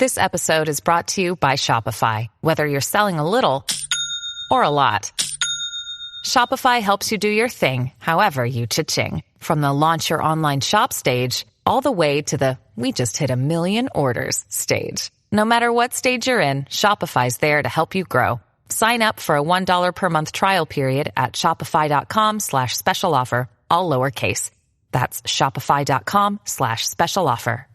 This episode is brought to you by Shopify. Whether you're selling a little or a lot, Shopify helps you do your thing, however you cha-ching. From the launch your online shop stage, all the way to the we just hit 1 million orders stage. No matter what stage you're in, Shopify's there to help you grow. Sign up for a $1 per month trial period at shopify.com/special offer, all lowercase. That's shopify.com/special offer.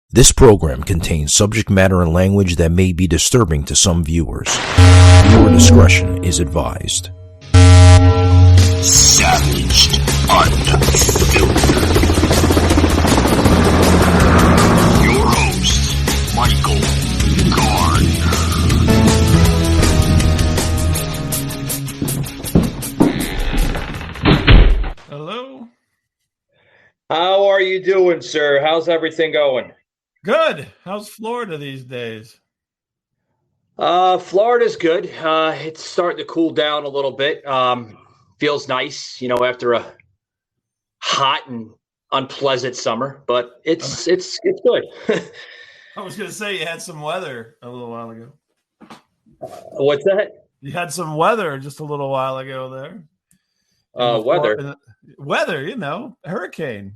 This program contains subject matter and language that may be disturbing to some viewers. Viewer discretion is advised. Savaged, unfiltered. Your host, Michael Gardner. Hello. How are you doing, sir? How's everything going? Good. How's Florida these days? Florida's good. It's starting to cool down a little bit. Feels nice, after a hot and unpleasant summer, but it's good. I was going to say you had some weather a little while ago. What's that? You had some weather just a little while ago there. Weather. Weather, hurricane.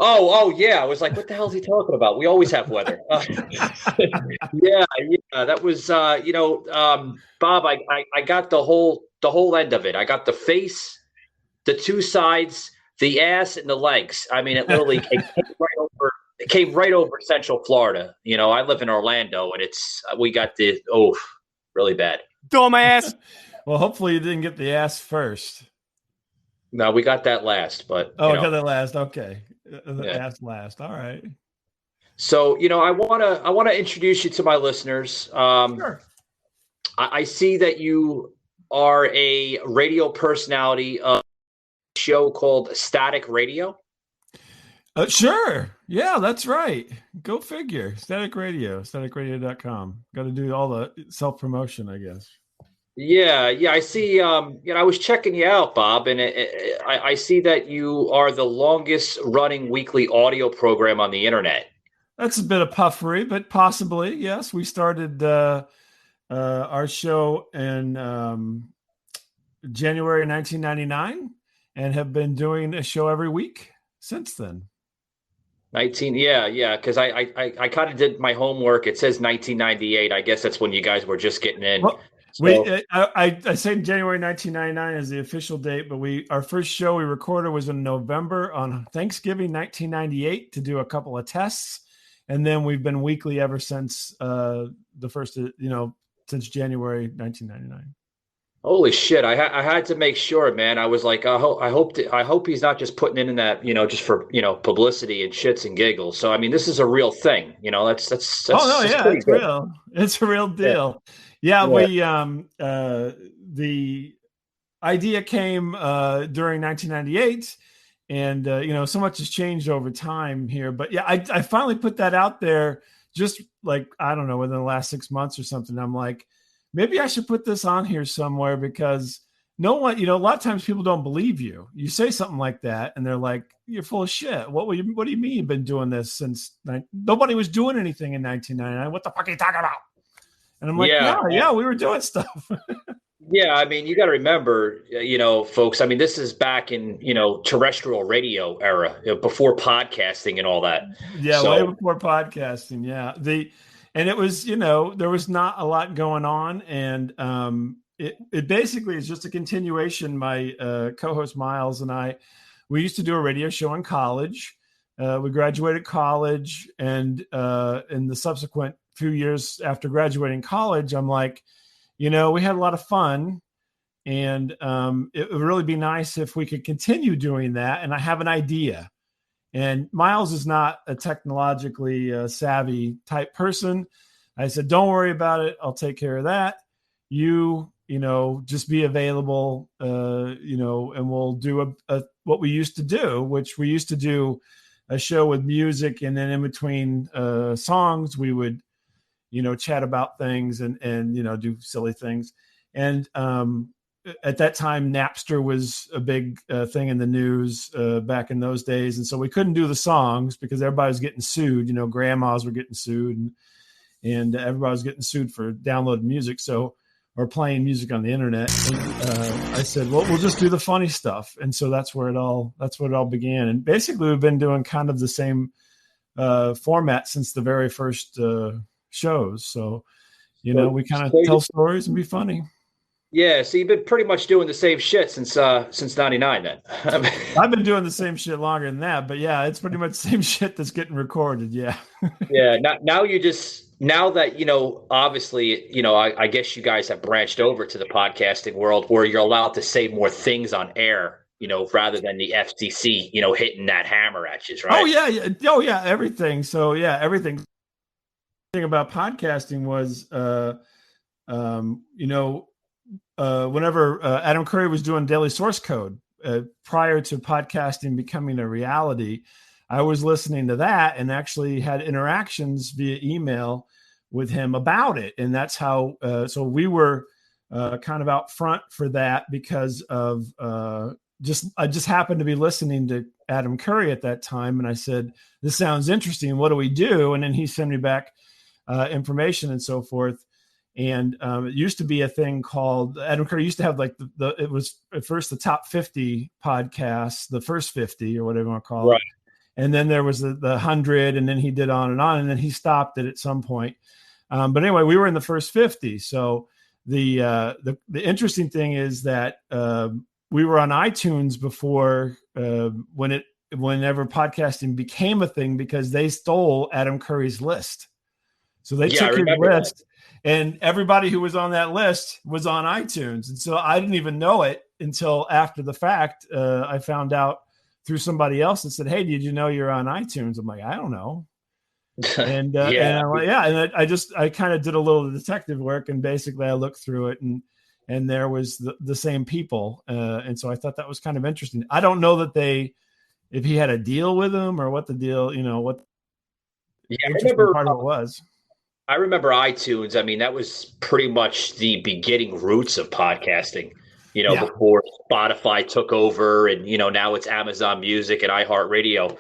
Oh, yeah. I was like, what the hell is he talking about? We always have weather. Yeah. That was, Bob, I got the whole end of it. I got the face, the two sides, the ass, and the legs. I mean, it literally came right over Central Florida. I live in Orlando, and we got really bad. Dumbass. Well, hopefully you didn't get the ass first. No, we got that last, but we got that last. Okay, ass last. All right. So I want to introduce you to my listeners. Sure. I see that you are a radio personality of a show called Static Radio. Sure. Yeah, that's right. Go figure. Static Radio, staticradio.com. Got to do all the self-promotion, I guess. Yeah. I see. I was checking you out, Bob, and I see that you are the longest running weekly audio program on the internet. That's a bit of puffery, but possibly, yes. We started our show in January 1999 and have been doing a show every week since then. Because I kind of did my homework. It says 1998. I guess that's when you guys were just getting in. Well, I say January 1999 is the official date, but our first show we recorded was in November on Thanksgiving 1998 to do a couple of tests, and then we've been weekly ever since since January 1999. Holy shit! I had to make sure, man. I was like, I hope he's not just putting in that, just for publicity and shits and giggles. So I mean, this is a real thing. That's it's good. Real. It's a real deal. Yeah. We the idea came during 1998, and so much has changed over time here. But yeah, I finally put that out there just like, I don't know, within the last 6 months or something. I'm like, maybe I should put this on here somewhere, because no one, a lot of times people don't believe you. You say something like that and they're like, you're full of shit. What do you mean you've been doing this since nobody was doing anything in 1999? What the fuck are you talking about? And I'm like, yeah, we were doing stuff. Yeah. I mean, you got to remember, folks, I mean, this is back in, terrestrial radio era, before podcasting and all that. Yeah. Way before podcasting. Yeah. And it was, there was not a lot going on. And it basically is just a continuation. My co-host Miles and I, we used to do a radio show in college. We graduated college, and in the subsequent few years after graduating college, I'm like, we had a lot of fun, and it would really be nice if we could continue doing that. And I have an idea. And Miles is not a technologically savvy type person. I said, don't worry about it. I'll take care of that. Just be available, and we'll do what we used to do, which we used to do a show with music. And then in between songs, we would, chat about things and do silly things. And at that time, Napster was a big thing in the news back in those days. And so we couldn't do the songs because everybody was getting sued. You know, grandmas were getting sued and everybody was getting sued for downloading music. So, or playing music on the internet. And I said, well, we'll just do the funny stuff. And so that's where it all began. And basically we've been doing kind of the same format since the very first shows. So, you know, we kind of tell stories and be funny. Yeah, so you've been pretty much doing the same shit since '99 then. I've been doing the same shit longer than that, but yeah, it's pretty much the same shit that's getting recorded. Yeah. Yeah. Now that, you know, obviously, you know, I guess you guys have branched over to the podcasting world where you're allowed to say more things on air, you know, rather than the FCC, you know, hitting that hammer at you, right? Oh yeah. Oh yeah. Everything. So yeah, everything. The thing about podcasting was, you know, whenever Adam Curry was doing Daily Source Code prior to podcasting becoming a reality, I was listening to that and actually had interactions via email with him about it. And that's how, so we were kind of out front for that because of I just happened to be listening to Adam Curry at that time. And I said, this sounds interesting. What do we do? And then he sent me back information and so forth. And it used to be a thing called Adam Curry used to have like it was at first the top 50 podcasts, the first 50 or whatever you want to call it. And then there was the 100, and then he did on, and then he stopped it at some point. But anyway, we were in the first 50. So the interesting thing is that we were on iTunes before whenever podcasting became a thing because they stole Adam Curry's list. So they took his list. That. And everybody who was on that list was on iTunes. And so I didn't even know it until after the fact. I found out through somebody else that said, hey, did you know you're on iTunes? I'm like, I don't know. And and I'm like, yeah. And I kind of did a little detective work. And basically I looked through it and there was the same people. And so I thought that was kind of interesting. I don't know that if he had a deal with them or what the deal, you know, what the interesting part of it was. I remember iTunes. I mean, that was pretty much the beginning roots of podcasting, you know, before Spotify took over and, you know, now it's Amazon Music and iHeartRadio,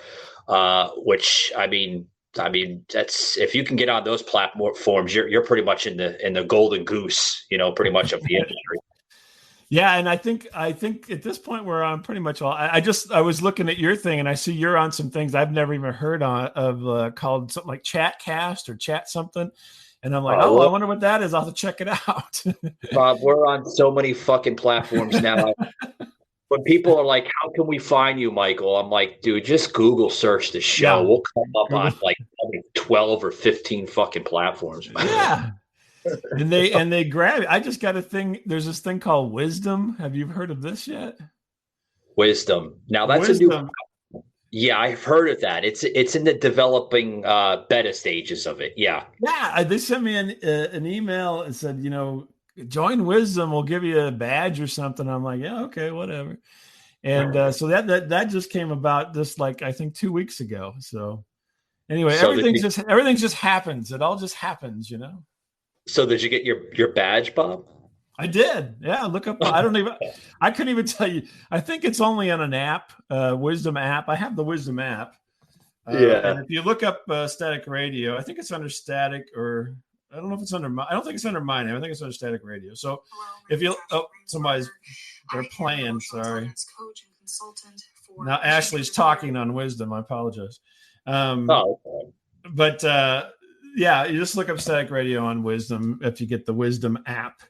which I mean, that's if you can get on those platforms, you're pretty much in the golden goose, you know, pretty much of the industry. Yeah, and I think at this point we're on pretty much all. I was looking at your thing and I see you're on some things I've never even heard of called something like Chatcast or Chat something, and I'm like, I wonder what that is. I'll have to check it out. Bob, we're on so many fucking platforms now. When people are like, "How can we find you, Michael?" I'm like, "Dude, just Google search the show. Yeah. We'll come up on like 12 or 15 fucking platforms." Man. Yeah. And they grab it. I just got a thing. There's this thing called Wisdom. Have you heard of this yet? Wisdom. Now that's a new. Yeah, I've heard of that. It's in the developing beta stages of it. Yeah. Yeah. They sent me an email and said, you know, join Wisdom. We'll give you a badge or something. I'm like, yeah, okay, whatever. And so that just came about just like I think 2 weeks ago. So anyway, everything just happens. It all just happens, you know. So did you get your badge, Bob? I did. Yeah. Look up. I couldn't even tell you. I think it's only on an app, Wisdom app. I have the Wisdom app. And if you look up Static Radio, I think it's under Static or I don't know if it's under I don't think it's under my name. I think it's under Static Radio. So if you, they're playing. Sorry. Now Ashley's talking on Wisdom. I apologize. But, yeah, you just look up Static Radio on Wisdom if you get the Wisdom app,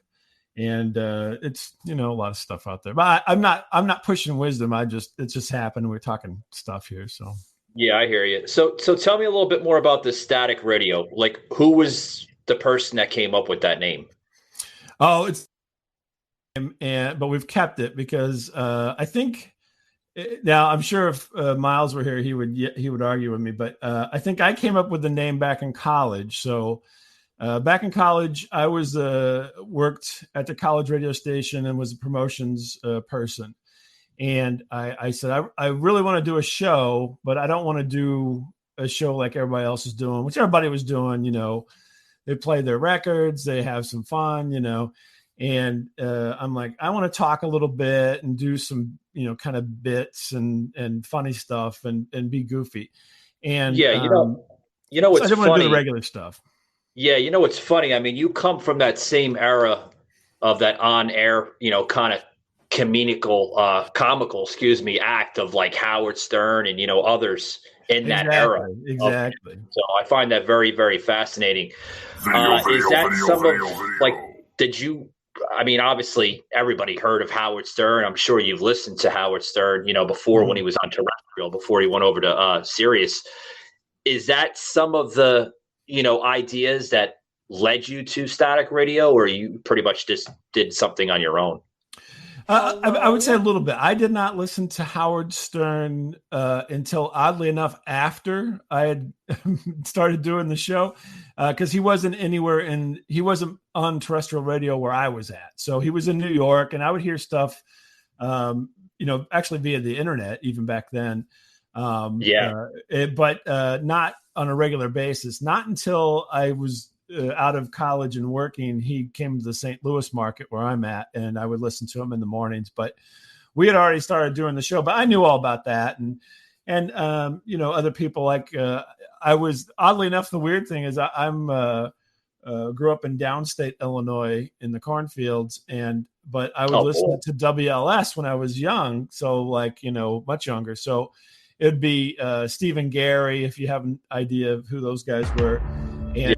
and it's, you know, a lot of stuff out there. But I'm not pushing Wisdom. It just happened. We're talking stuff here, so yeah, I hear you. So tell me a little bit more about the Static Radio. Like, who was the person that came up with that name? Oh, but we've kept it because I think. Now, I'm sure if Miles were here, he would argue with me. But I think I came up with the name back in college. So back in college, I was worked at the college radio station and was a promotions person. And I said, I really want to do a show, but I don't want to do a show like everybody else is doing, which everybody was doing. You know, they play their records, they have some fun, you know. And I'm like, I want to talk a little bit and do some, kind of bits and funny stuff and be goofy. And yeah, so what's I didn't want to do funny? the regular stuff. Yeah, what's funny? I mean, you come from that same era of that on-air, kind of comical, act of like Howard Stern and others in that era. Exactly. So I find that very, very fascinating. Is that some of like? Did you? I mean, obviously, everybody heard of Howard Stern. I'm sure you've listened to Howard Stern, before when he was on terrestrial, before he went over to Sirius. Is that some of the ideas that led you to static radio, or you pretty much just did something on your own? I would say a little bit. I did not listen to Howard Stern until, oddly enough, after I had started doing the show, because he wasn't he wasn't on terrestrial radio where I was at. So he was in New York, and I would hear stuff, actually via the internet, even back then. But not on a regular basis. Not until I was out of college and working, he came to the St. Louis market where I'm at, and I would listen to him in the mornings. But we had already started doing the show, but I knew all about that. And other people like I was, oddly enough, the weird thing is I'm grew up in downstate Illinois in the cornfields, but I would listen to WLS when I was young. So much younger. So it'd be Steve and Gary, if you have an idea of who those guys were. And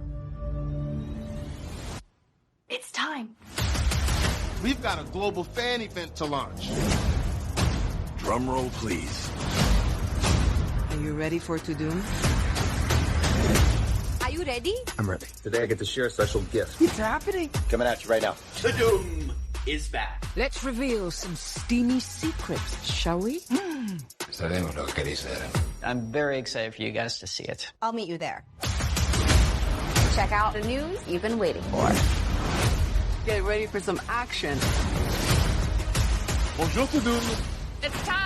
it's time. We've got a global fan event to launch. Drum roll, please. Are you ready for Tudum? Are you ready? I'm ready. Today I get to share a special gift. It's happening. Coming at you right now. Tudum is back. Let's reveal some steamy secrets, shall we? I'm very excited for you guys to see it. I'll meet you there. Check out the news you've been waiting for. Get ready for some action. Bonjour, Tudum. It's time.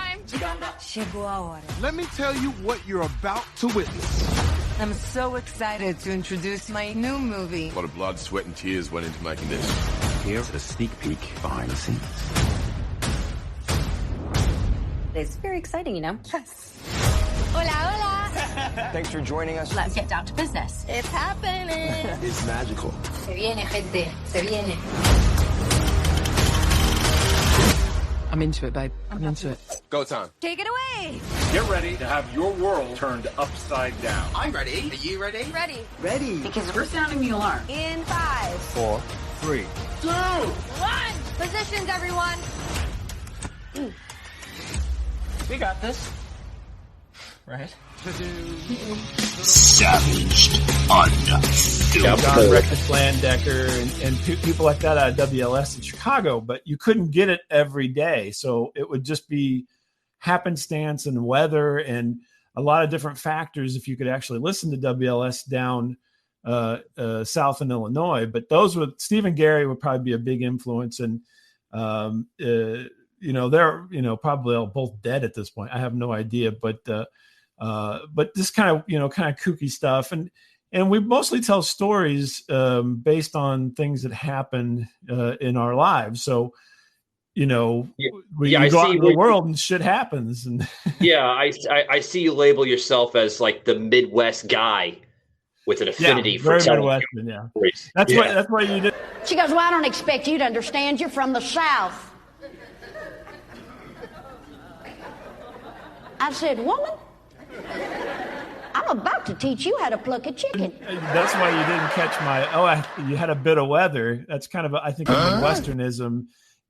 Let me tell you what you're about to witness. I'm so excited to introduce my new movie. A lot of blood, sweat, and tears went into making this. Here's a sneak peek behind the scenes. It's very exciting, Yes. Hola, hola. Thanks for joining us. Let's get down to business. It's happening. It's magical. Se viene, gente. Se viene. I'm into it, babe. I'm into it. Go time. Take it away. Get ready to have your world turned upside down. I'm ready. Are you ready? Ready. Ready. Because we're sounding the alarm. In 5, 4, 3, 2. 1. Positions, everyone. We got this. Right? Savaged. Unfiltered. John Rex Landecker and people like that out of WLS in Chicago, but you couldn't get it every day. So it would just be happenstance and weather and a lot of different factors if you could actually listen to WLS down south in Illinois. But those would, Steve and Gary would probably be a big influence. And, they're, probably all both dead at this point. I have no idea, but this kind of kooky stuff. And we mostly tell stories based on things that happen in our lives. So, we go out in the world and shit happens. And I see you label yourself as like the Midwest guy with an affinity for telling Midwestern. Yeah, that's why you did. She goes, well, I don't expect you to understand. You're from the South. I said, woman, I'm about to teach you how to pluck a chicken. That's why you didn't catch you had a bit of weather. That's kind of, I think, a Midwesternism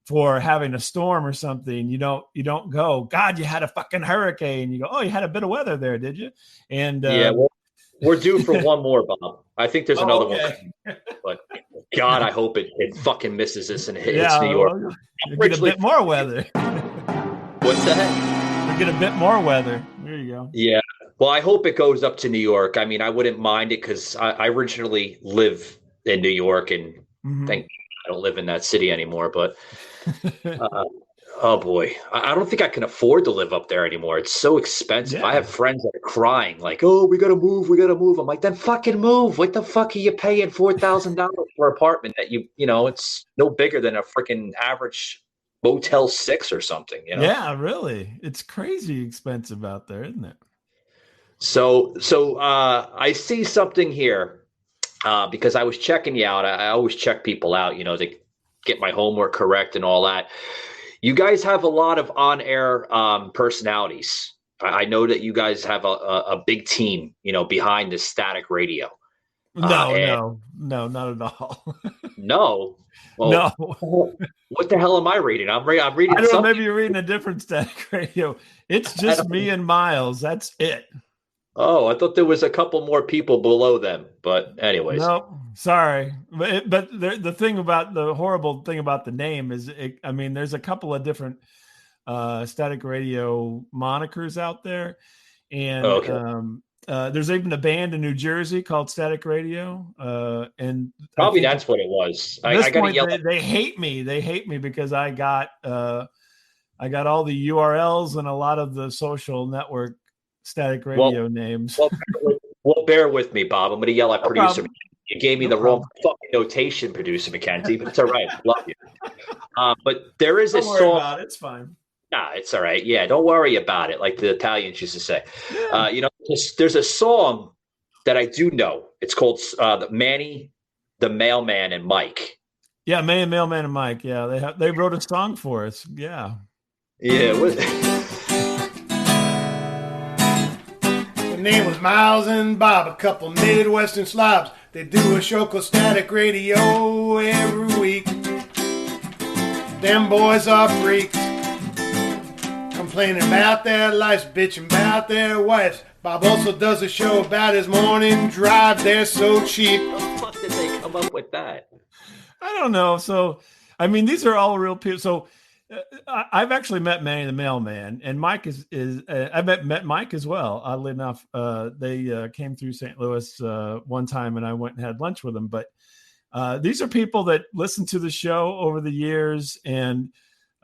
for having a storm or something. You don't go, God, you had a fucking hurricane. You go, oh, you had a bit of weather there, did you? And we're due for one more, Bob. I think there's another one. But God, I hope it fucking misses this and hits New York. Well, you get a bit more weather. What's that? Get a bit more weather. There you go. Yeah. Well, I hope it goes up to New York. I mean, I wouldn't mind it because I originally live in New York, and thank God I don't live in that city anymore. But Oh boy, I don't think I can afford to live up there anymore. It's so expensive. Yeah. I have friends that are crying, like, "Oh, we gotta move. We gotta move." I'm like, "Then fucking move. What the fuck are you paying $4,000 for an apartment that it's no bigger than a freaking average Motel 6 or something, you know?" Yeah, really. It's crazy expensive out there, isn't it? So I see something here because I was checking you out. I always check people out, to get my homework correct and all that. You guys have a lot of on-air personalities. I know that you guys have a big team, behind the static radio. No, not at all. No. Well, No. what the hell am I reading? I'm reading I don't know, something. maybe you're reading a different static radio. It's just me and Miles. That's it. Oh, I thought there was a couple more people below them. But anyways. No, sorry. But the horrible thing about the name is, there's a couple of different static radio monikers out there. And there's even a band in New Jersey called Static Radio. And probably that's what it was. I got to yell. They hate me. They hate me because I got all the URLs and a lot of the social network static radio names. Well, bear with me, Bob. I'm going to yell at producer. You gave me the wrong fucking notation, producer McKenzie, but it's all right. Love you. But there is a song. Don't worry about it. It's fine. Nah, it's all right. Yeah, don't worry about it, like the Italians used to say. Yeah. There's a song that I do know. It's called Manny the Mailman and Mike. Yeah, Manny the Mailman and Mike. Yeah, they wrote a song for us. Yeah. Yeah. Their name was Miles and Bob, a couple Midwestern slobs. They do a show called Static Radio every week. Them boys are freaks, complaining about their lives, bitching about their wives. Bob also does a show about his morning drive. They're so cheap. How the fuck did they come up with that? I don't know. So, these are all real people. So, I've actually met Manny the Mailman, and Mike I met Mike as well. Oddly enough, they came through St. Louis one time, and I went and had lunch with them. But these are people that listen to the show over the years, and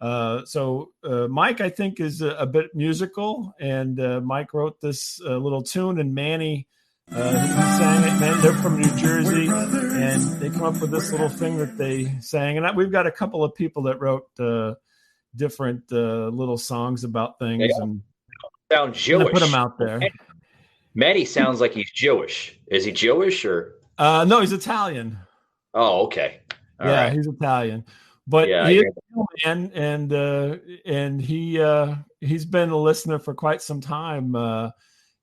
so Mike, I think, is a bit musical, and Mike wrote this little tune, and Manny he sang it. Man, they're from New Jersey, and they come up with this little thing that they sang. And we've got a couple of people that wrote different little songs about things. Yeah. And sound Jewish. I put them out there. Manny sounds like he's Jewish. Is he Jewish or? No, he's Italian. Oh, okay. All right. He's Italian, but he is a man, and he's been a listener for quite some time.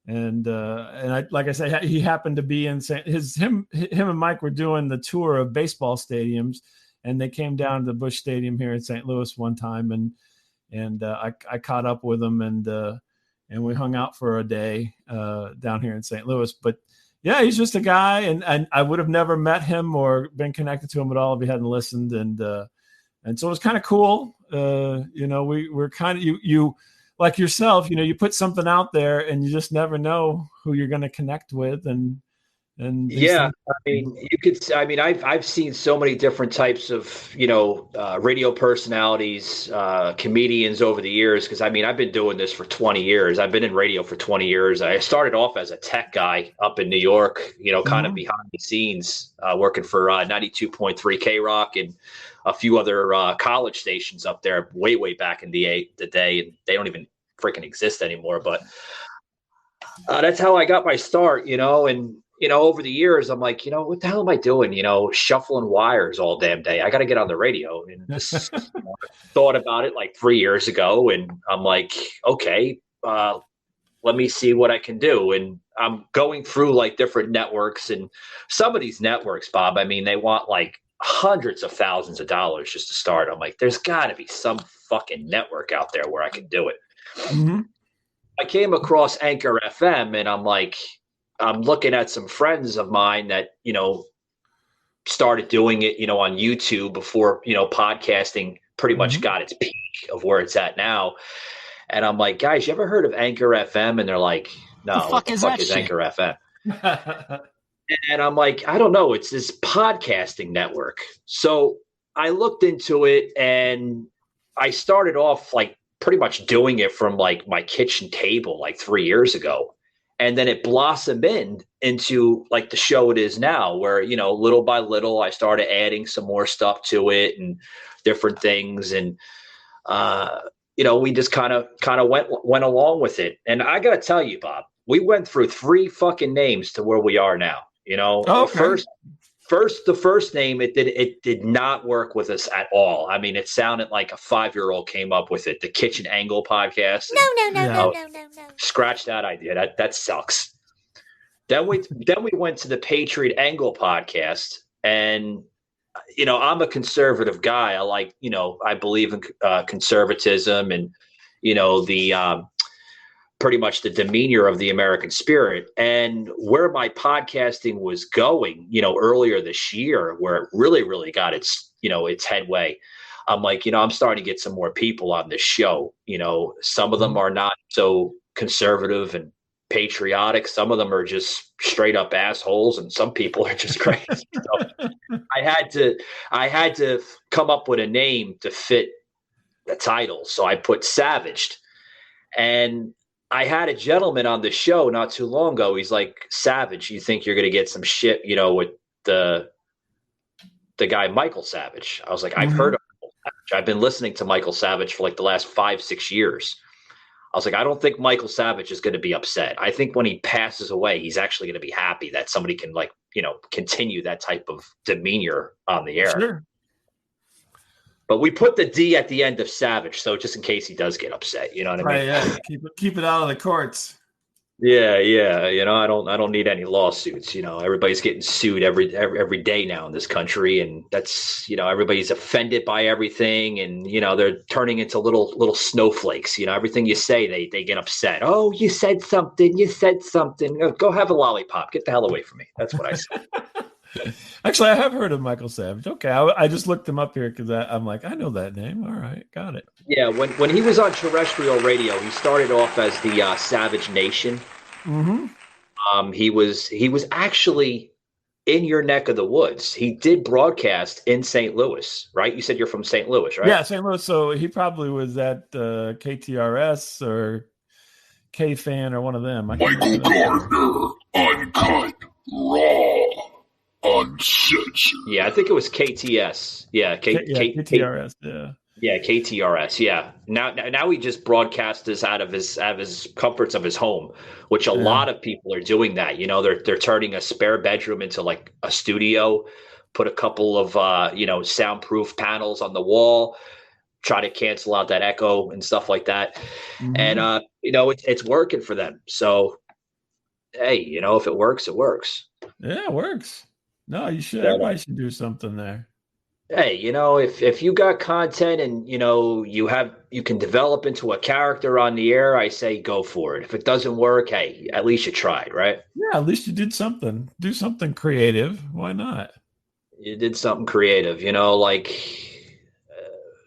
And like I said, he happened to be in him and Mike were doing the tour of baseball stadiums, and they came down to the Busch Stadium here in St. Louis one time, and I caught up with them, and we hung out for a day down here in St. Louis. But yeah, he's just a guy, and I would have never met him or been connected to him at all if he hadn't listened, and so it was kind of cool. We're kind of you. Like yourself, you put something out there and you just never know who you're going to connect with. And yeah, I've seen so many different types of, radio personalities, comedians over the years. Cause I've been doing this for 20 years. I've been in radio for 20 years. I started off as a tech guy up in New York, kind of behind the scenes, working for 92.3 K-Rock and a few other college stations up there way back in the day. And they don't even freaking exist anymore. But that's how I got my start, and, over the years, I'm like, what the hell am I doing? Shuffling wires all damn day. I got to get on the radio. And just thought about it like 3 years ago. And I'm like, okay, let me see what I can do. And I'm going through like different networks, and some of these networks, Bob, they want like hundreds of thousands of dollars just to start. I'm like, there's got to be some fucking network out there where I can do it. Mm-hmm. I came across Anchor FM, and I'm like, I'm looking at some friends of mine that, started doing it, on YouTube before, podcasting pretty much got its peak of where it's at now. And I'm like, guys, you ever heard of Anchor FM? And they're like, no, what the fuck is Anchor FM? And I'm like, I don't know. It's this podcasting network. So I looked into it, and I started off like pretty much doing it from like my kitchen table like 3 years ago. And then it blossomed into like the show it is now, where, you know, little by little, I started adding some more stuff to it and different things. And, you know, we just kind of went along with it. And I got to tell you, Bob, we went through 3 fucking names to where we are now. You know, okay. the first name, it did not work with us at all. I mean, it sounded like a 5-year-old came up with it. The Kitchen Angle podcast. No. Scratch that idea. That sucks. Then we went to the Patriot Angle podcast, and you know, I'm a conservative guy. I like, you know, I believe in conservatism and, you know, the pretty much the demeanor of the American spirit. And where my podcasting was going, you know, earlier this year, where it really, really got its, you know, its headway, I'm like, you know, I'm starting to get some more people on this show. You know, some of them are not so conservative and patriotic. Some of them are just straight up assholes, and some people are just crazy. So I had to come up with a name to fit the title. So I put Savaged. And I had a gentleman on the show not too long ago. He's like, Savage, you think you're going to get some shit, you know, with the guy, Michael Savage. I was like, I've heard of Michael Savage. I've been listening to Michael Savage for like the last 5-6 years. I was like, I don't think Michael Savage is going to be upset. I think when he passes away, he's actually going to be happy that somebody can, like, you know, continue that type of demeanor on the air. Sure. But we put the D at the end of Savage, so just in case he does get upset, you know what I mean? Yeah. Keep it out of the courts. Yeah. You know, I don't need any lawsuits. You know, everybody's getting sued every day now in this country, and that's, you know, everybody's offended by everything, and you know, they're turning into little snowflakes. You know, everything you say, they get upset. Oh, you said something. Go have a lollipop. Get the hell away from me. That's what I said. Actually, I have heard of Michael Savage. Okay, I just looked him up here because I'm like, I know that name. All right, got it. Yeah, when he was on terrestrial radio, he started off as the Savage Nation. Mm-hmm. He was actually in your neck of the woods. He did broadcast in St. Louis, right? You said you're from St. Louis, right? Yeah, St. Louis. So he probably was at KTRS or K-Fan or one of them. Michael Gardner, uncut, raw, uncensored. Yeah, I think it was KTS. Yeah, KTRS. Yeah. Yeah, KTRS. Yeah. Now he just broadcasts this out of his comforts of his home, which a lot of people are doing that. You know, they're turning a spare bedroom into like a studio, put a couple of you know, soundproof panels on the wall, try to cancel out that echo and stuff like that. Mm-hmm. And you know, it's working for them. So hey, you know, if it works, it works. Yeah, it works. No, you should. Everybody should do something there. Hey, you know, if you got content and, you know, you can develop into a character on the air, I say go for it. If it doesn't work, hey, at least you tried, right? Yeah, at least you did something. Do something creative. Why not? You did something creative, you know, like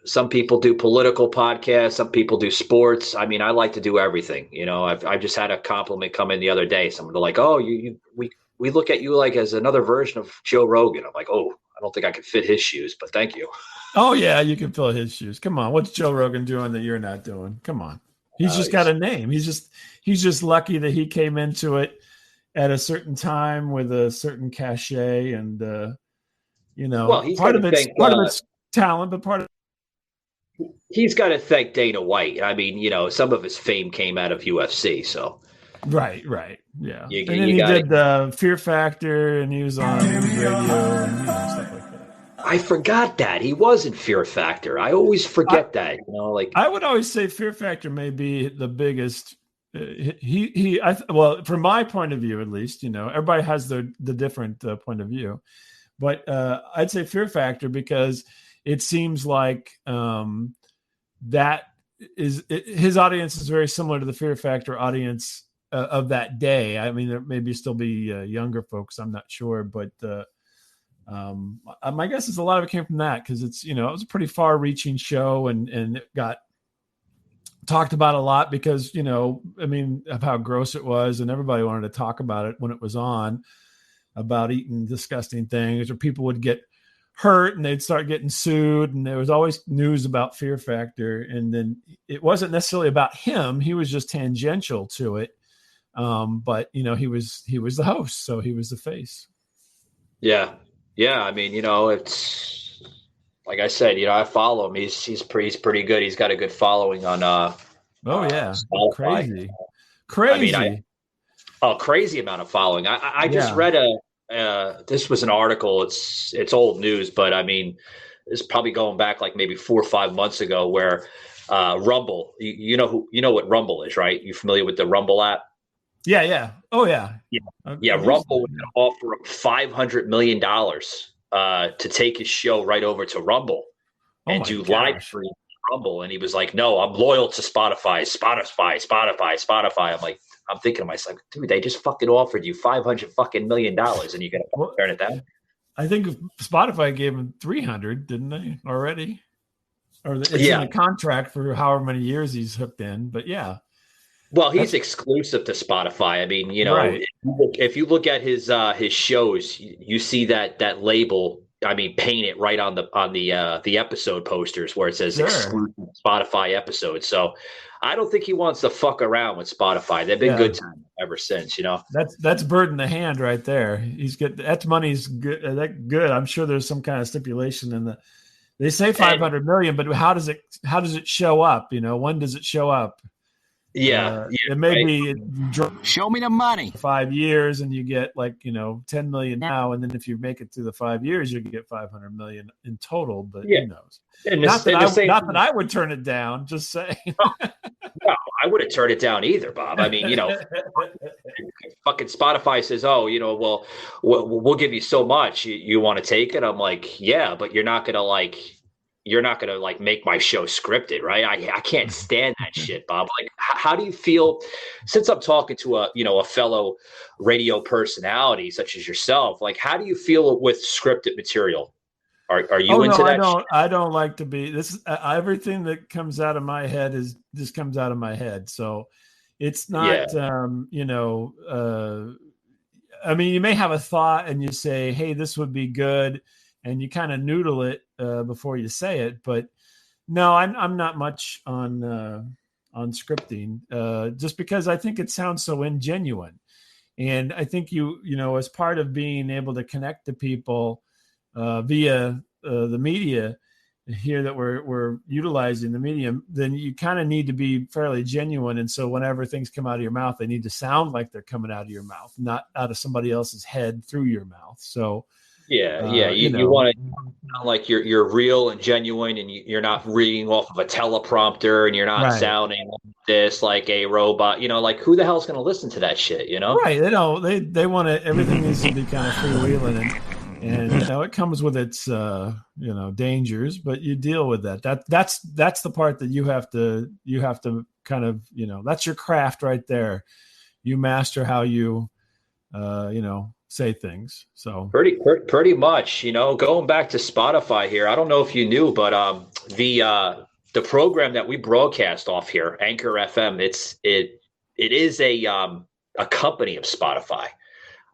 some people do political podcasts, some people do sports. I mean, I like to do everything. You know, I just had a compliment come in the other day. Someone like, oh, we look at you like as another version of Joe Rogan. I'm like, oh, I don't think I could fit his shoes, but thank you. Oh yeah, you can fill his shoes. Come on, what's Joe Rogan doing that you're not doing? Come on, he's just got a name. He's just lucky that he came into it at a certain time with a certain cachet, and you know, well, part of it's talent, but part of he's got to thank Dana White. I mean, you know, some of his fame came out of UFC, so. Right, yeah. And then he did Fear Factor, and he was on radio and, you know, stuff like that. I forgot that he was in Fear Factor. I always forget that. You know, like I would always say Fear Factor may be the biggest. Well, from my point of view, at least, you know, everybody has the different point of view, but I'd say Fear Factor because it seems like that is his audience is very similar to the Fear Factor audience of that day. I mean, there maybe still be younger folks. I'm not sure, but my guess is a lot of it came from that because it's, you know, it was a pretty far-reaching show and it got talked about a lot because, you know, I mean, of how gross it was, and everybody wanted to talk about it when it was on, about eating disgusting things, or people would get hurt and they'd start getting sued, and there was always news about Fear Factor. And then it wasn't necessarily about him. He was just tangential to it. But he was the host, so he was the face. Yeah. Yeah. I mean, it's like I said, I follow him. He's pretty good. He's got a good following on, Spotify. Crazy. I mean, crazy amount of following. I just read this was an article. It's old news, but I mean, it's probably going back like maybe 4 or 5 months ago, where Rumble, you know what Rumble is, right? You familiar with the Rumble app? Yeah. Oh yeah. Yeah. Rumble would offer him $500 million to take his show right over to Rumble and do live stream Rumble. And he was like, "No, I'm loyal to Spotify. I'm thinking to myself, dude, they just fucking offered you $500 million, and you gotta turn it down." I think Spotify gave him 300, didn't they already? Or it's in the contract for however many years he's hooked in. But yeah. Well, he's exclusive to Spotify. I mean, if you look at his shows, you see that label. I mean, paint it right on the episode posters where it says exclusive Spotify episode. So I don't think he wants to fuck around with Spotify. They've been good time ever since, That's bird in the hand right there. He's good. That money's good. That good. I'm sure there's some kind of stipulation in the. They say 500 million, but how does it show up? When does it show up? It may be show me the money. 5 years, and you get 10 million now, and then if you make it through the 5 years, you get 500 million in total. But who knows? Not that I would turn it down. Just saying. No, I wouldn't turn it down either, Bob. I mean, fucking Spotify says, "Oh, well, we'll give you so much. You want to take it?" I'm like, "Yeah, but you're not gonna make my show scripted, right? I can't stand that shit, Bob. Like, how do you feel, since I'm talking to a fellow radio personality such as yourself? Like, how do you feel with scripted material? Are you into that? I don't like to be this. Everything that comes out of my head just comes out of my head. So it's not, I mean, you may have a thought and you say, "Hey, this would be good," and you kind of noodle it before you say it. But no, I'm not much on scripting, just because I think it sounds so ingenuine. And I think as part of being able to connect to people via the media here that we're utilizing the medium, then you kind of need to be fairly genuine. And so whenever things come out of your mouth, they need to sound like they're coming out of your mouth, not out of somebody else's head through your mouth. So you want to sound like you're real and genuine, and you're not reading off of a teleprompter, and you're not sounding like this like a robot. Like, who the hell's going to listen to that shit? Right? They want to. Everything needs to be kind of freewheeling, and it comes with its dangers, but you deal with that. That's the part that you have to kind of that's your craft right there. You master how you say things. So pretty much, going back to Spotify here. I don't know if you knew, but the program that we broadcast off here, Anchor FM, it is a company of Spotify.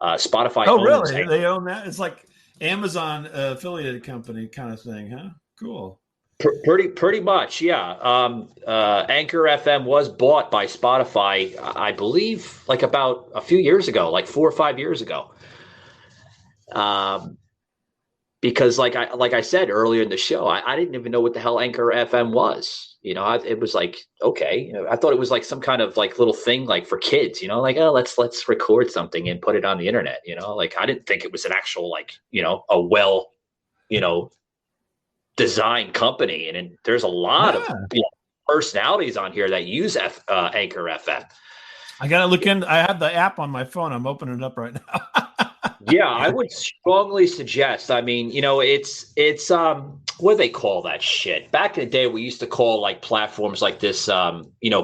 Spotify. Oh, really? Anchor. They own that? It's like Amazon affiliated company kind of thing, huh? Cool. Pretty much, yeah. Anchor FM was bought by Spotify, I believe, like about a few years ago, like 4 or 5 years ago. Because like I said earlier in the show, I didn't even know what the hell Anchor FM was. It was like, okay, I thought it was like some kind of like little thing like for kids, like, oh, let's record something and put it on the internet. Like, I didn't think it was an actual like, a well, designed company. And there's a lot of personalities on here that use Anchor FM. I gotta look in. I have the app on my phone. I'm opening it up right now. Yeah, I would strongly suggest. I mean, it's what do they call that shit? Back in the day, we used to call like platforms like this,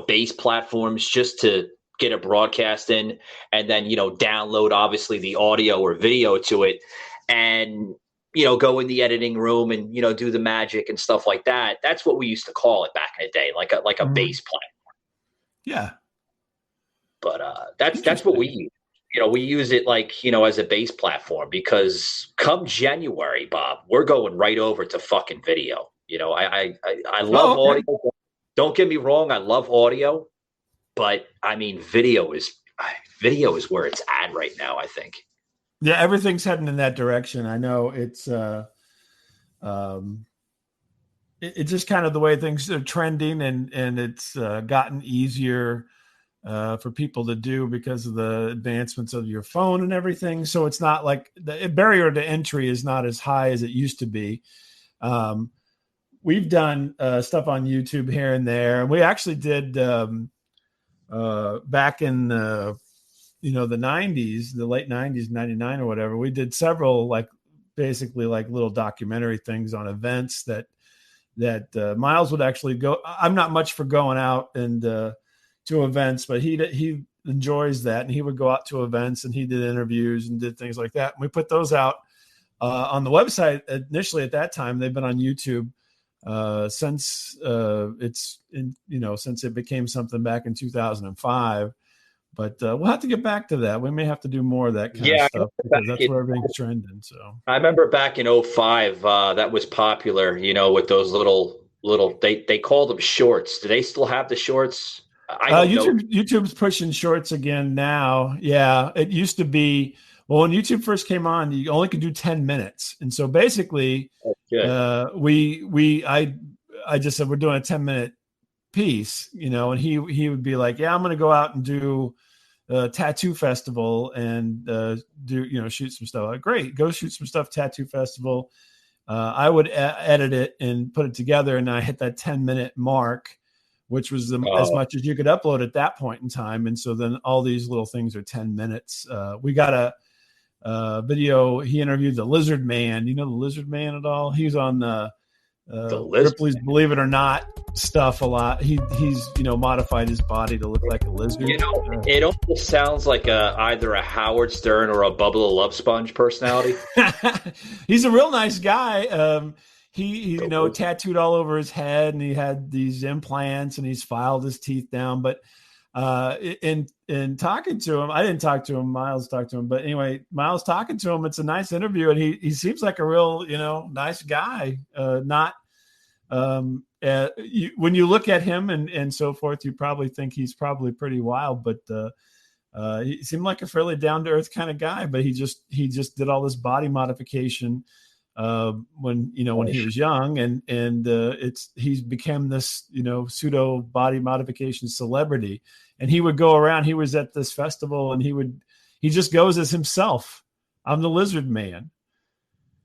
base platforms, just to get a broadcast in, and then download obviously the audio or video to it, and go in the editing room and do the magic and stuff like that. That's what we used to call it back in the day, like a base platform. Yeah. But that's what we use. we use it like, as a base platform, because come January, Bob, we're going right over to fucking video. I love audio. Don't get me wrong. I love audio, but I mean, video is where it's at right now, I think. Yeah. Everything's heading in that direction. I know it's just kind of the way things are trending, and it's gotten easier for people to do because of the advancements of your phone and everything. So it's not like the barrier to entry is not as high as it used to be. We've done stuff on YouTube here and there. We actually did back in the 90s, the late 90s, 99 or whatever. We did several basically little documentary things on events that Miles would actually go. I'm not much for going out and to events, but he enjoys that, and he would go out to events, and he did interviews and did things like that. And we put those out on the website initially. At that time, they've been on YouTube since since it became something back in 2005. But we'll have to get back to that. We may have to do more of that kind of stuff, because that's where everything's trending. So I remember back in 05, that was popular, with those little they called them shorts. Do they still have the shorts? YouTube's pushing shorts again now. Yeah, it used to be, when YouTube first came on, you only could do 10 minutes. And so basically, I just said, we're doing a 10-minute piece, and he would be like, yeah, I'm going to go out and do a tattoo festival and shoot some stuff. Like, great, go shoot some stuff, tattoo festival. I would edit it and put it together, and I hit that 10-minute mark, which was as much as you could upload at that point in time. And so then all these little things are 10 minutes. We got a video. He interviewed the Lizard Man. You know the Lizard Man at all? He was on the Ripley's Believe It or Not stuff a lot. He's modified his body to look like a lizard. It almost sounds like either a Howard Stern or a Bubba the Love Sponge personality. He's a real nice guy. He tattooed all over his head, and he had these implants, and he's filed his teeth down. But in talking to him, I didn't talk to him. Miles talked to him. But anyway, Miles talking to him, it's a nice interview, and he seems like a real nice guy. When you look at him and so forth, you probably think he's probably pretty wild, but he seemed like a fairly down to earth kind of guy. But he just did all this body modification when he was young, and he's become this pseudo body modification celebrity. And he would go around. He was at this festival, and he just goes as himself. I'm the Lizard Man.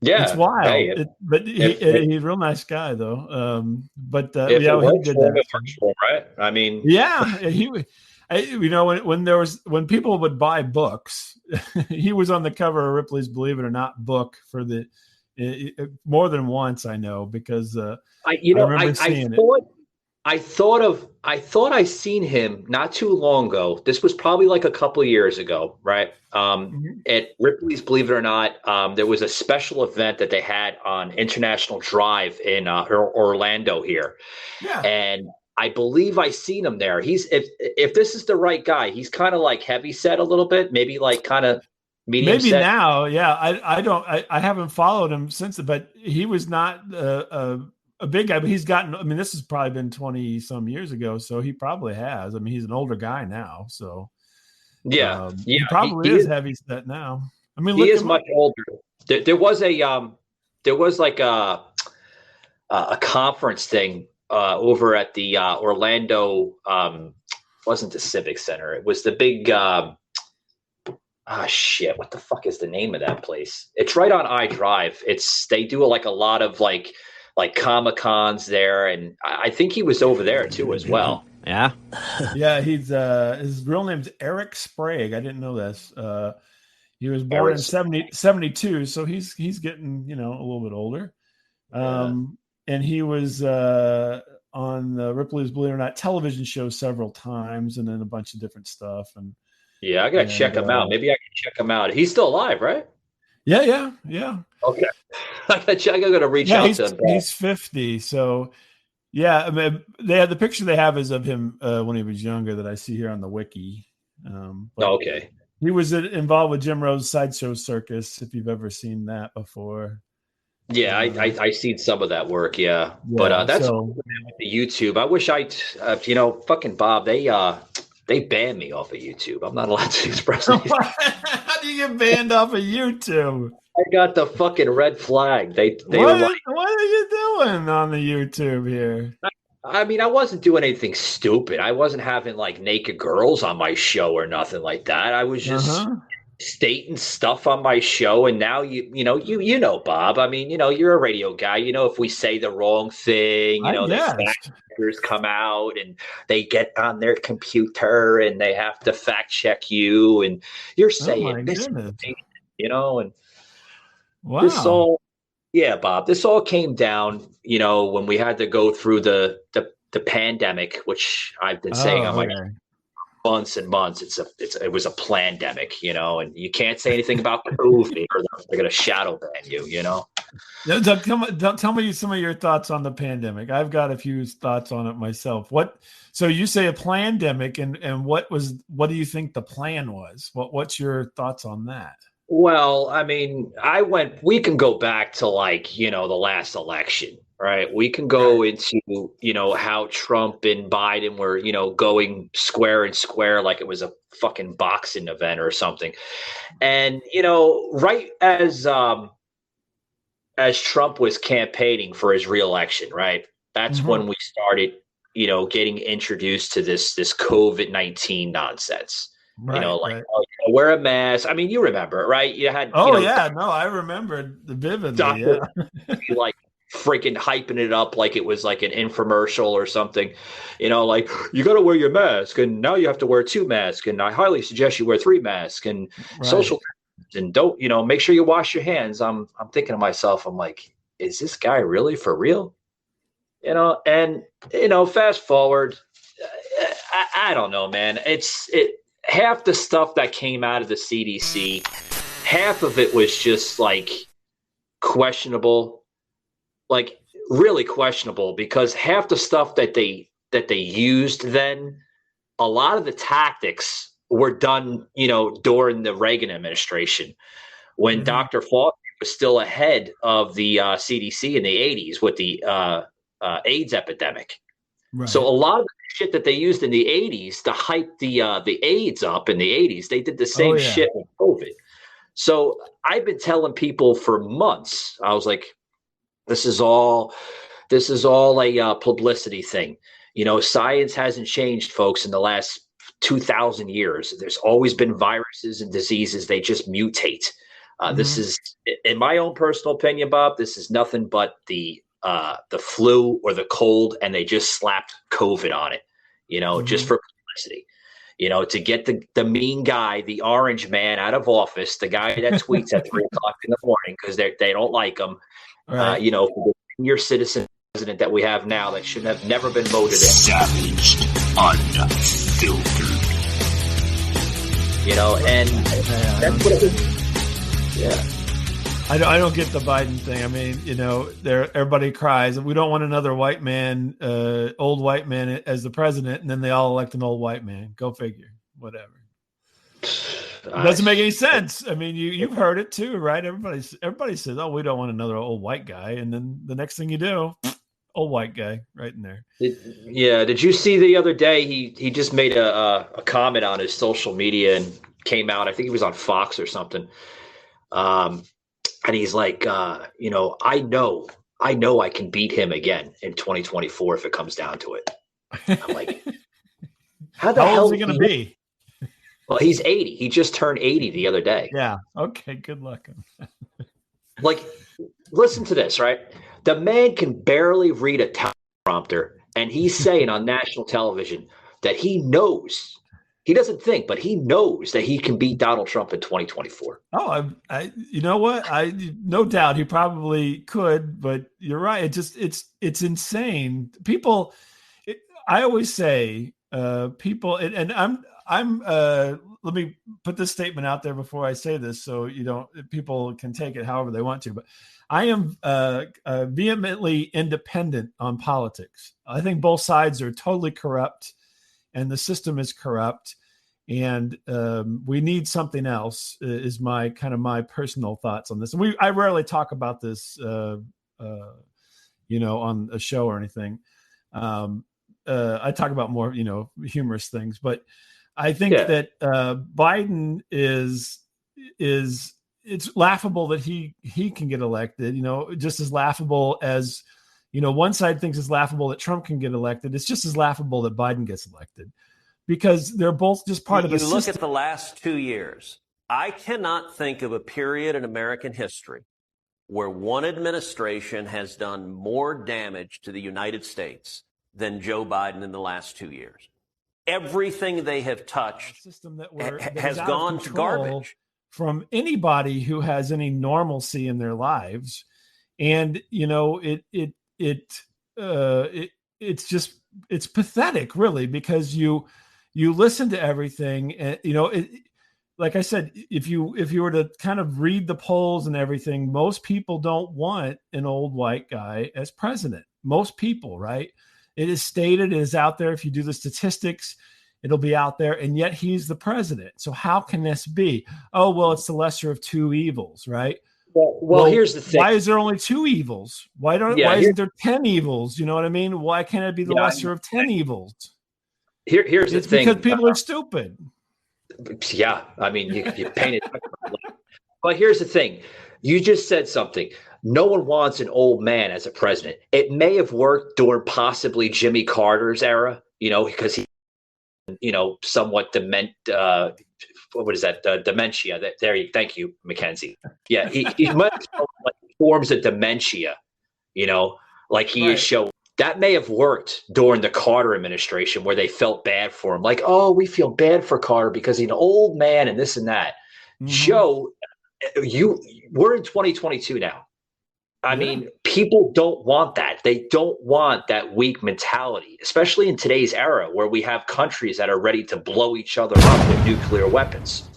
Yeah, it's wild. Hey, he's a real nice guy, though. He did that. Right? I mean, yeah, when people would buy books, he was on the cover of Ripley's Believe It or Not book for the more than once. I know, because I remember seeing it. I thought I seen him not too long ago. This was probably like a couple of years ago, right? At Ripley's Believe It or Not, there was a special event that they had on International Drive in Orlando here. Yeah. And I believe I seen him there. He's if this is the right guy, he's kind of like heavy set a little bit, maybe like kind of medium maybe set. Now. Yeah. I haven't followed him since, but he was not a big guy, but he's gotten, this has probably been 20 some years ago. So he probably has. He's an older guy now. So he probably is heavy set now. He is much older. There was like a conference thing over at the Orlando, wasn't the Civic Center. It was the big, shit. What the fuck is the name of that place? It's right on I-Drive. They do like a lot of like Comic-Cons there, and I think he was over there too as well. Yeah. Yeah, he's his real name's Eric Sprague. I didn't know this. He was born in 72, so he's getting, a little bit older. And he was on the Ripley's Believe It or Not television show several times, and then a bunch of different stuff. And yeah, I gotta check him out. Maybe I can check him out. He's still alive, right? Yeah. Okay. I gotta reach out to him. He's 50, so yeah. They have the picture they have is of him when he was younger that I see here on the wiki. Okay. He was involved with Jim Rose Sideshow Circus, if you've ever seen that before. Yeah, I seen some of that work. Yeah, but that's the YouTube. I wish fucking Bob. They banned me off of YouTube. I'm not allowed to express anything. How do you get banned off of YouTube? I got the fucking red flag. They what were like, what are you doing on the YouTube here? I mean, I wasn't doing anything stupid. I wasn't having like naked girls on my show or nothing like that. I was just stating stuff on my show. And now you know, Bob. I mean, you're a radio guy. If we say the wrong thing, the fact checkers come out and they get on their computer and they have to fact check you, and you're saying this, and wow. This all. Yeah, Bob, this all came down, when we had to go through the pandemic, which I've been saying on my months and months. It was a plandemic, and you can't say anything about the movie or they're going to shadow ban you, Tell me some of your thoughts on the pandemic. I've got a few thoughts on it myself. So you say a plandemic, and what do you think the plan was? What's your thoughts on that? Well, I mean, we can go back to the last election, right? We can go into, how Trump and Biden were, going square and square like it was a fucking boxing event or something. And, right as Trump was campaigning for his reelection, right? That's when we started, getting introduced to this COVID-19 nonsense. Right. Wear a mask. I mean, you remember, right? You had. I remember vividly. Like freaking hyping it up like it was like an infomercial or something. Like you got to wear your mask, and now you have to wear 2 masks, and I highly suggest you wear 3 masks, and social, and don't make sure you wash your hands. I'm thinking to myself, I'm like, is this guy really for real? And fast forward, I don't know, man. Half the stuff that came out of the CDC, half of it was just like questionable, like really questionable, because half the stuff that they used then, a lot of the tactics were done, during the Reagan administration when Dr. Fauci was still ahead of the CDC in the 80s with the AIDS epidemic. Right. So a lot of the shit that they used in the 80s to hype the AIDS up in the 80s, they did the same shit with COVID. So I've been telling people for months, I was like, this is all a publicity thing. Science hasn't changed, folks, in the last 2,000 years. There's always been viruses and diseases. They just mutate. This is, in my own personal opinion, Bob, this is nothing but the flu or the cold, and they just slapped COVID on it, just for publicity, to get the mean guy, the orange man out of office, the guy that tweets at 3 o'clock in the morning because they don't like him, for the senior citizen president that we have now that should have never been voted in. Savaged, unfiltered. And that's what it is. Yeah. I don't get the Biden thing. I mean, everybody cries, we don't want another white man, old white man as the president, and then they all elect an old white man. Go figure. Whatever. It doesn't make any sense. I mean, you've heard it too, right? Everybody says, "Oh, we don't want another old white guy," and then the next thing you do, old white guy right in there. Did you see the other day? He just made a comment on his social media and came out. I think he was on Fox or something. And he's like, I know I can beat him again in 2024 if it comes down to it. I'm like, how old is he going to be? Well, he's 80. He just turned 80 the other day. Yeah. Okay. Good luck. Like, listen to this, right? The man can barely read a teleprompter, and he's saying on national television that he knows. He doesn't think, but he knows that he can beat Donald Trump in 2024. Oh, you know what? No doubt he probably could, but you're right. It's insane. People, I always say, people, and I'm let me put this statement out there before I say this, so people can take it however they want to. But I am vehemently independent on politics. I think both sides are totally corrupt, and the system is corrupt. And we need something else. Is my personal thoughts on this. And I rarely talk about this, on a show or anything. I talk about more, humorous things, but I think that Biden is it's laughable that he can get elected, just as laughable as, one side thinks it's laughable that Trump can get elected. It's just as laughable that Biden gets elected, because they're both just part of a system. You look at the last 2 years. I cannot think of a period in American history where one administration has done more damage to the United States than Joe Biden in the last 2 years. Everything they have touched has gone to garbage. From anybody who has any normalcy in their lives. And, it's pathetic, really, because you listen to everything and, like I said, if you were to kind of read the polls and everything, most people don't want an old white guy as president. Most people, right? It is stated, it is out there. If you do the statistics, it'll be out there. And yet he's the president. So how can this be? Oh, well, it's the lesser of two evils, right? Well, here's the thing. Why is there only two evils? Why isn't there 10 evils? You know what I mean? Why can't it be the lesser of 10 evils? Here's the thing. Because people are stupid. Yeah. I mean, you painted. But here's the thing. You just said something. No one wants an old man as a president. It may have worked during possibly Jimmy Carter's era, because he, somewhat what is that? Dementia. Thank you, Mackenzie. Yeah, he might have like forms of dementia, like he is showing. That may have worked during the Carter administration, where they felt bad for him. Like, oh, we feel bad for Carter because he's an old man and this and that. Mm-hmm. Joe, we're in 2022 now. I mean, people don't want that. They don't want that weak mentality, especially in today's era where we have countries that are ready to blow each other up with nuclear weapons.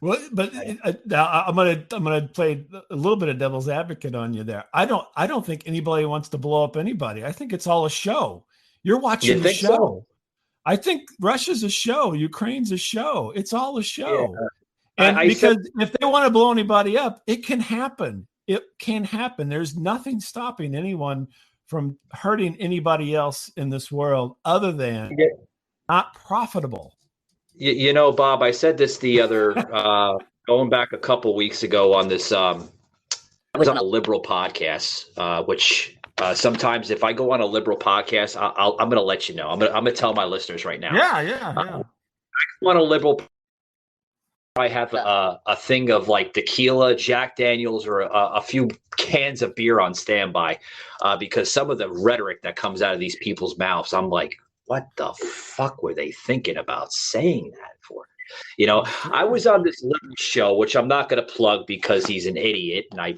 Well, but I'm gonna play a little bit of devil's advocate on you there. I don't think anybody wants to blow up anybody. I think it's all a show. You're watching the show. So? I think Russia's a show. Ukraine's a show. It's all a show. Yeah. And because if they want to blow anybody up, it can happen. It can happen. There's nothing stopping anyone from hurting anybody else in this world other than not profitable. Bob, I said this the other, going back a couple weeks ago on this, I was on a liberal podcast, which sometimes if I go on a liberal podcast, I'm going to let you know. I'm going to tell my listeners right now. Yeah. I go on a liberal I have a thing of like tequila, Jack Daniels, or a few cans of beer on standby because some of the rhetoric that comes out of these people's mouths, I'm like, what the fuck were they thinking about saying that for? I was on this liberal show, which I'm not going to plug because he's an idiot. And I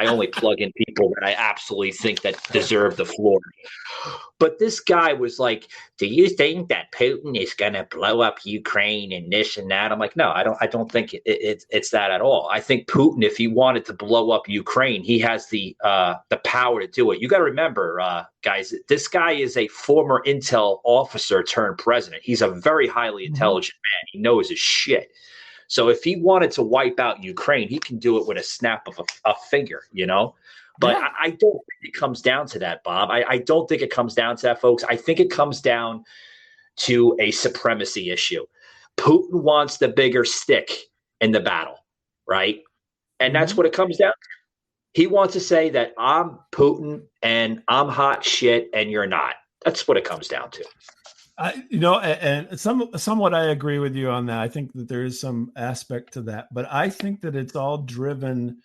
only plug in people that I absolutely think that deserve the floor. But this guy was like, do you think that Putin is going to blow up Ukraine and this and that? I'm like, no, I don't think it's that at all. I think Putin, if he wanted to blow up Ukraine, he has the power to do it. You got to remember, guys, this guy is a former intel officer turned president. He's a very highly intelligent man. He knows his shit. So if he wanted to wipe out Ukraine, he can do it with a snap of a finger, But I don't think it comes down to that, Bob. I don't think it comes down to that, folks. I think it comes down to a supremacy issue. Putin wants the bigger stick in the battle, right? And that's what it comes down to. He wants to say that I'm Putin and I'm hot shit and you're not. That's what it comes down to. And somewhat I agree with you on that. I think that there is some aspect to that, but I think that it's all driven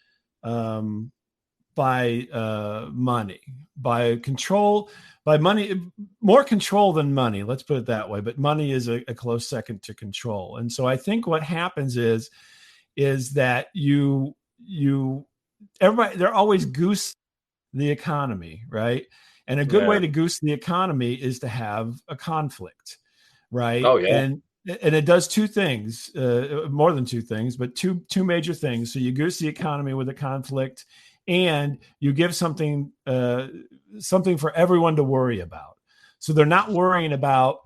by money, by control, by money, more control than money. Let's put it that way. But money is a close second to control. And so I think what happens is that everybody, they're always goose the economy, right? And a good way to goose the economy is to have a conflict, right? Oh yeah. And it does two things, more than two things, but two major things. So you goose the economy with a conflict, and you give something for everyone to worry about. So they're not worrying about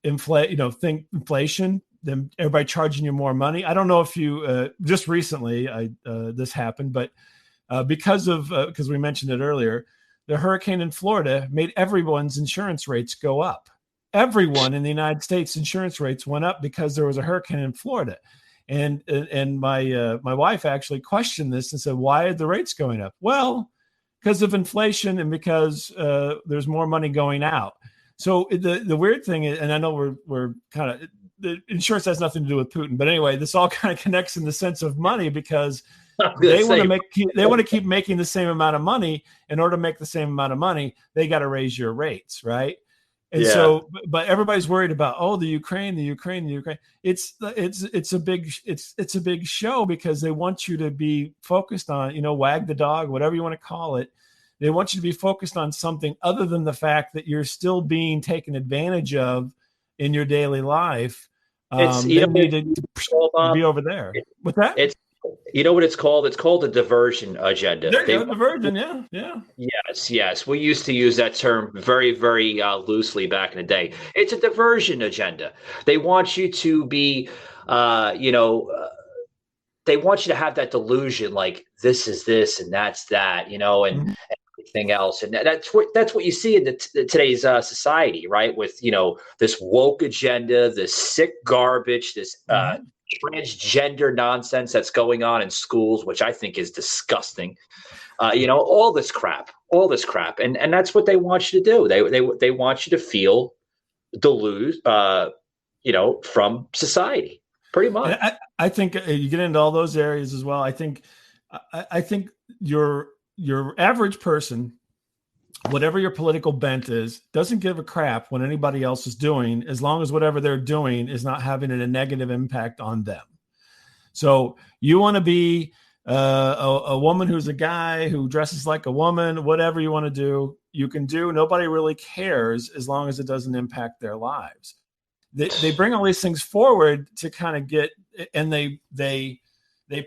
think inflation, then everybody charging you more money. I don't know if you just recently this happened, but because we mentioned it earlier, the hurricane in Florida made everyone's insurance rates go up. Everyone in the United States insurance rates went up because there was a hurricane in Florida. And my wife actually questioned this and said, why are the rates going up? Well, because of inflation and because there's more money going out. So the weird thing is, and I know we're kind of, the insurance has nothing to do with Putin, but anyway, this all kind of connects in the sense of money, because they want to keep making the same amount of money. In order to make the same amount of money, they got to raise your rates, right? And so, but everybody's worried about the Ukraine. It's a big show, because they want you to be focused on, wag the dog, whatever you want to call it. They want you to be focused on something other than the fact that you're still being taken advantage of in your daily life. They need to be over there. What's that? You know what it's called? It's called a diversion agenda. Diversion, yeah. Yes. We used to use that term very, very loosely back in the day. It's a diversion agenda. They want you to be, they want you to have that delusion, like this is this and that's that, and everything else. And that's what you see in today's society, right? With, this woke agenda, this sick garbage, this transgender nonsense that's going on in schools, which I think is disgusting. All this crap, and that's what they want you to do. They want you to feel deluded, from society, pretty much. I think you get into all those areas as well. I think your average person, whatever your political bent is, doesn't give a crap what anybody else is doing, as long as whatever they're doing is not having a negative impact on them. So you want to be a woman who's a guy who dresses like a woman, whatever you want to do, you can do. Nobody really cares as long as it doesn't impact their lives. They bring all these things forward to kind of get, and they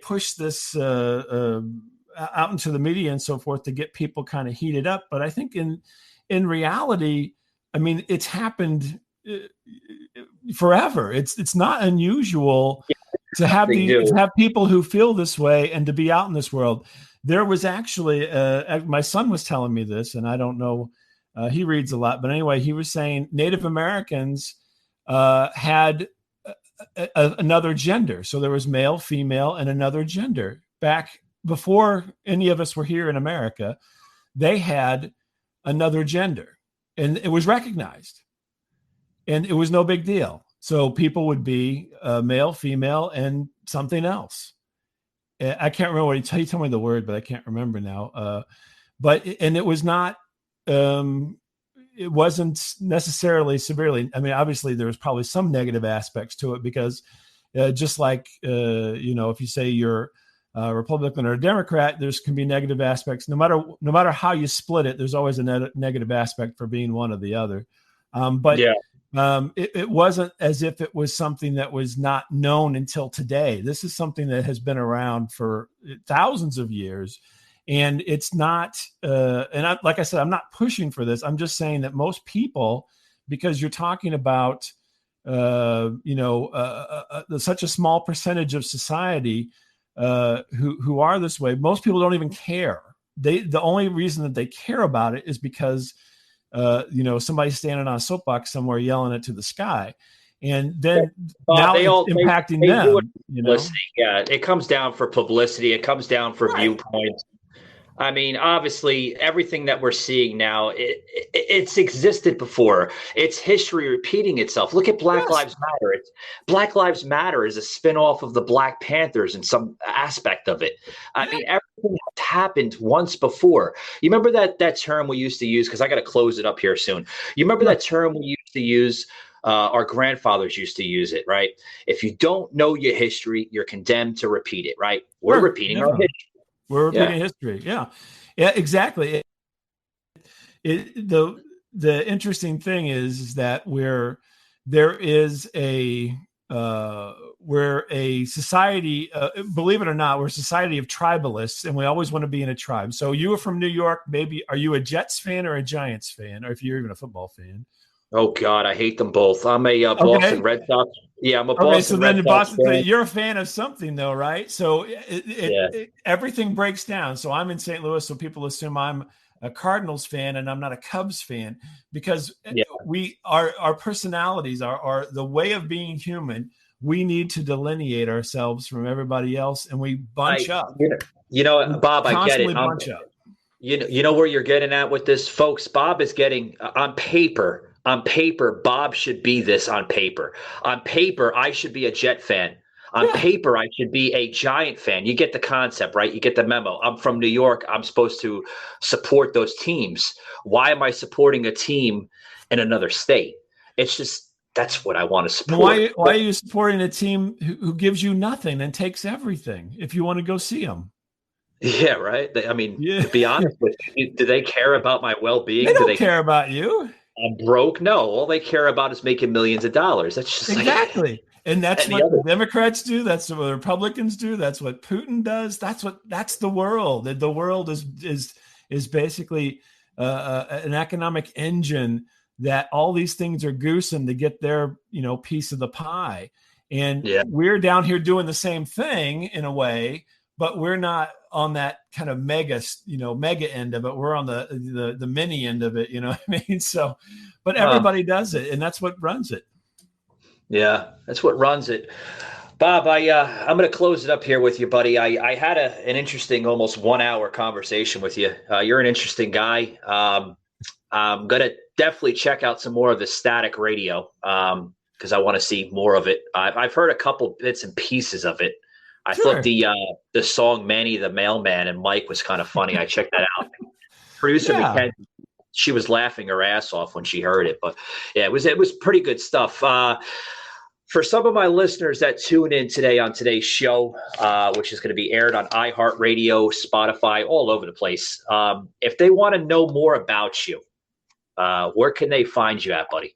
push this out into the media and so forth to get people kind of heated up. But I think in reality, I mean, it's happened forever. It's not unusual to have people who feel this way and to be out in this world. There was actually my son was telling me this, and I don't know, he reads a lot, but anyway, he was saying Native Americans had another gender. So there was male, female, and another gender back before any of us were here in America. They had another gender, and it was recognized, and it was no big deal. So people would be male, female, and something else. I can't remember what he told me the word, but I can't remember now. And it was not, it wasn't necessarily severely. I mean, obviously there was probably some negative aspects to it, because just like, if you say you're Republican or a Democrat, there's can be negative aspects. No matter how you split it, there's always a negative aspect for being one or the other. It wasn't as if it was something that was not known until today. This is something that has been around for thousands of years, and it's not. Like I said, I'm not pushing for this. I'm just saying that most people, because you're talking about, such a small percentage of society who are this way. Most people don't even care. The only reason that they care about it is because somebody's standing on a soapbox somewhere yelling it to the sky, and then now it's impacting them. Yeah, it comes down for publicity. It comes down for viewpoints. I mean, obviously, everything that we're seeing now, it's existed before. It's history repeating itself. Look at Black Lives Matter. Black Lives Matter is a spinoff of the Black Panthers in some aspect of it. I mean, everything has happened once before. You remember that term we used to use? Because I got to close it up here soon. You remember that term we used to use? Our grandfathers used to use it, right? If you don't know your history, you're condemned to repeat it, right? We're repeating our history. We're repeating history. Yeah, exactly. The interesting thing is that we're a society, believe it or not, we're a society of tribalists, and we always want to be in a tribe. So you are from New York. Maybe are you a Jets fan or a Giants fan, or if you're even a football fan? Oh God, I hate them both. I'm a Boston Red Sox. Yeah, I'm a Boston so Red then Sox Boston, fan. you're a fan of something though, right? So Yeah. everything breaks down. So I'm in St. Louis, so people assume I'm a Cardinals fan and I'm not a Cubs fan because we our personalities are the way of being human. We need to delineate ourselves from everybody else, and we bunch up. You know, Bob, I get it. Constantly bunch up. You know where you're getting at with this, folks. Bob is getting on paper. On paper, Bob should be this on paper. On paper, I should be a Jet fan. On paper, I should be a Giant fan. You get the concept, right? You get the memo. I'm from New York. I'm supposed to support those teams. Why am I supporting a team in another state? It's just that's what I want to support. Why are you supporting a team who gives you nothing and takes everything if you want to go see them? Yeah, right. I mean, to be honest with you, do they care about my well-being? They don't care about you. I'm broke. No, all they care about is making millions of dollars. That's just exactly. And that's what the Democrats do. That's what the Republicans do. That's what Putin does. That's the world. The world is basically an economic engine that all these things are goosing to get their piece of the pie. And we're down here doing the same thing in a way, but we're not on that kind of mega end of it. We're on the mini end of it. You know what I mean? So, but everybody does it, and that's what runs it. Yeah, that's what runs it. Bob, I'm going to close it up here with you, buddy. I had an interesting, almost 1 hour conversation with you. You're an interesting guy. I'm going to definitely check out some more of the Static Radio because I want to see more of it. I've heard a couple bits and pieces of it. I thought the song Manny the Mailman and Mike was kind of funny. I checked that out. Producer Mackenzie, she was laughing her ass off when she heard it. But yeah, it was pretty good stuff. For some of my listeners that tune in today on today's show, which is going to be aired on iHeartRadio, Spotify, all over the place, if they want to know more about you, where can they find you at, buddy?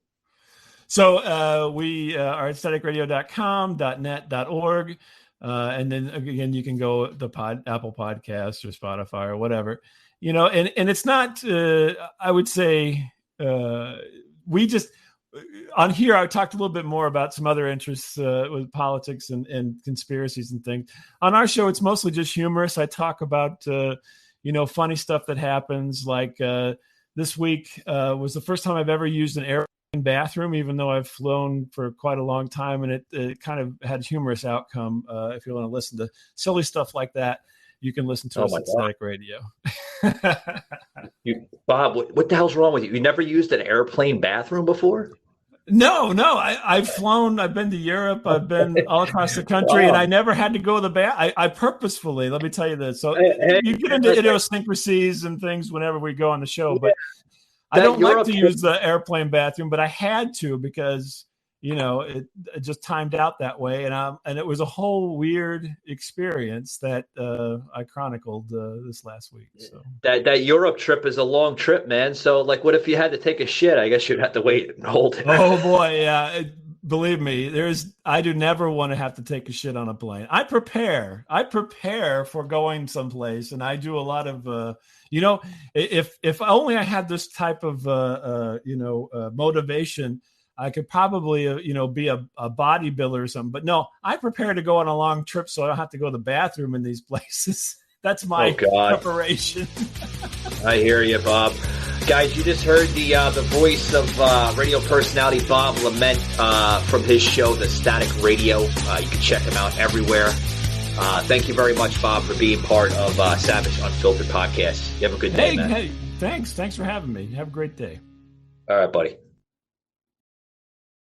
So we are at staticradio.com, .net, .org. And then again, you can go the Apple Podcasts or Spotify or whatever, and it's not, I would say, we just on here, I talked a little bit more about some other interests with politics and conspiracies and things. On our show, it's mostly just humorous. I talk about, funny stuff that happens. Like this week was the first time I've ever used an airplane bathroom, even though I've flown for quite a long time, and it kind of had humorous outcome. If you want to listen to silly stuff like that, you can listen to us at Static Radio. Bob, what the hell's wrong with you? You never used an airplane bathroom before? No. I've flown. I've been to Europe. I've been all across the country, and I never had to go to the bath. I purposefully, let me tell you this. So you get into idiosyncrasies and things whenever we go on the show, but I don't like to use the airplane bathroom, but I had to because, it just timed out that way. And it was a whole weird experience that I chronicled this last week. So that Europe trip is a long trip, man. So what if you had to take a shit? I guess you'd have to wait and hold it. Oh boy. Yeah. Believe me, I do never want to have to take a shit on a plane. I prepare for going someplace, and I do a lot of, if only I had this type of, motivation, I could probably, be a bodybuilder or something. But no, I prepare to go on a long trip so I don't have to go to the bathroom in these places. That's my preparation. I hear you, Bob. Guys, you just heard the voice of radio personality Bob LeMent from his show, The Static Radio. You can check him out everywhere. Thank you very much, Bob, for being part of Savage Unfiltered Podcast. You have a good day, man. Hey, thanks. Thanks for having me. Have a great day. All right, buddy.